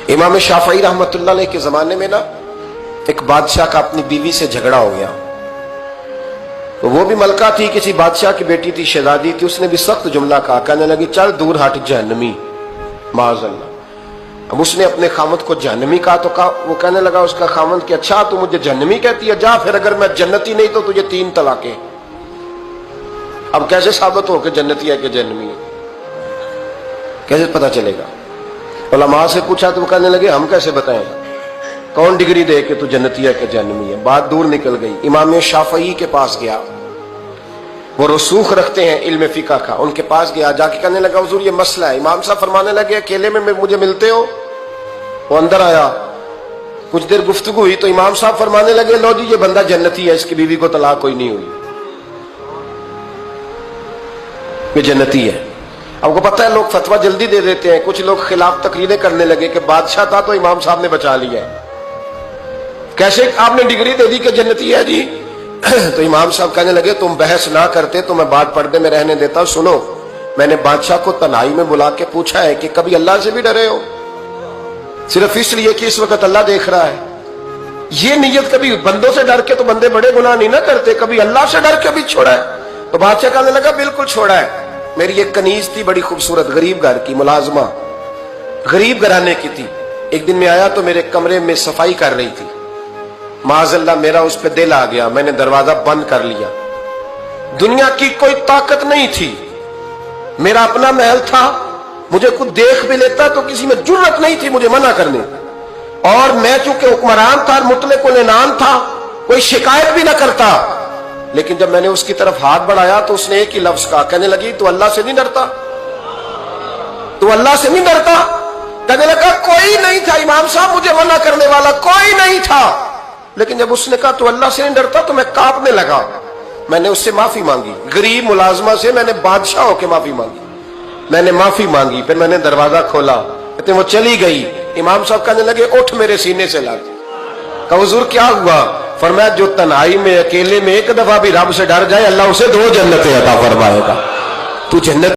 इमाम शाफई रहमतुल्लाह अलैह के ज़माने में ना एक बादशाह का अपनी बीवी से झगड़ा हो गया। तो वो भी मलका थी, किसी बादशाह की बेटी थी, शहजादी थी। उसने भी सख्त जुमला कहा, कहने लगी चल दूर हट जहन्नमी, माज़अल्लाह। अब उसने अपने खामद को जहन्नमी कहा तो कहा, वो कहने लगा उसका खामद कि अच्छा तू मुझे जहन्नमी कहती है, जा फिर अगर मैं जन्नती नहीं तो तुझे 3 तलाकें। अब कैसे साबित हो कि जन्नती है कि जहन्नमी है, कैसे पता चलेगा? उलमा से पूछा तो वो कहने लगे हम कैसे बताएं, कौन डिग्री दे कि तू जन्नती है कि जहन्नमी है। बात दूर निकल गई। इमाम शाफई के पास गया, वो रसूख रखते हैं इल्म फिका का, उनके पास गया, जाके कहने लगा हुजूर ये मसला है। इमाम साहब फरमाने लगे अकेले में मुझे मिलते हो? वो अंदर आया, कुछ देर गुफ्तगू हुई तो इमाम साहब फरमाने लगे लो जी ये बंदा जन्नती है, इसकी बीवी को तलाक कोई नहीं हुई, ये जन्नती है। आपको पता है लोग फतवा जल्दी दे देते हैं। कुछ लोग खिलाफ तकरीरें करने लगे कि बादशाह था तो इमाम साहब ने बचा लिया है, कैसे आपने डिग्री दे दी कि जन्नती है जी? तो इमाम साहब कहने लगे तुम बहस ना करते तो मैं बात पर्दे में रहने देता हूं। सुनो, मैंने बादशाह को तन्हाई में बुला के पूछा है कि कभी अल्लाह से भी डरे हो? सिर्फ इसलिए कि इस वक्त अल्लाह देख रहा है। ये नीयत कभी बंदों से डर के तो बंदे बड़े गुनाह नहीं ना करते, कभी अल्लाह से डर के भी छोड़ा है? तो बादशाह कहने लगा बिल्कुल छोड़ा है। मेरी एक कनीज थी बड़ी खूबसूरत, गरीब घर की मुलाजमा, गरीब घराने की थी। एक दिन में आया तो मेरे कमरे में सफाई कर रही थी। माज़अल्लाह मेरा उस पर दिल आ गया, मैंने दरवाजा बंद कर लिया। दुनिया की कोई ताकत नहीं थी, मेरा अपना महल था, मुझे खुद देख भी लेता तो किसी में जुर्रत नहीं थी मुझे मना करने। और मैं चूंकि हुक्मरान था, मुतलकुल इनाम था, कोई शिकायत भी ना करता। लेकिन जब मैंने उसकी तरफ हाथ बढ़ाया तो उसने एक ही लफ्ज कहा, कहने लगी तू अल्लाह से नहीं डरता? तू अल्लाह से नहीं डरता? कहने लगा कोई नहीं था इमाम साहब मुझे मना करने वाला, कोई नहीं था। लेकिन जब उसने कहा तू अल्लाह से नहीं डरता तो मैं कांपने लगा। मैंने उससे माफी मांगी, गरीब मुलाजमा से मैंने बादशाह होकर माफी मांगी। मैंने माफी मांगी, फिर मैंने दरवाजा खोला, कहते वो चली गई। इमाम साहब कहने लगे उठ मेरे सीने से लग। कहा हुजूर क्या हुआ? फरमाया जो तन्हाई में अकेले में एक दफा भी रब से डर जाए अल्लाह उसे 2 जन्नतें अता फरमाएगा। तू जन्नत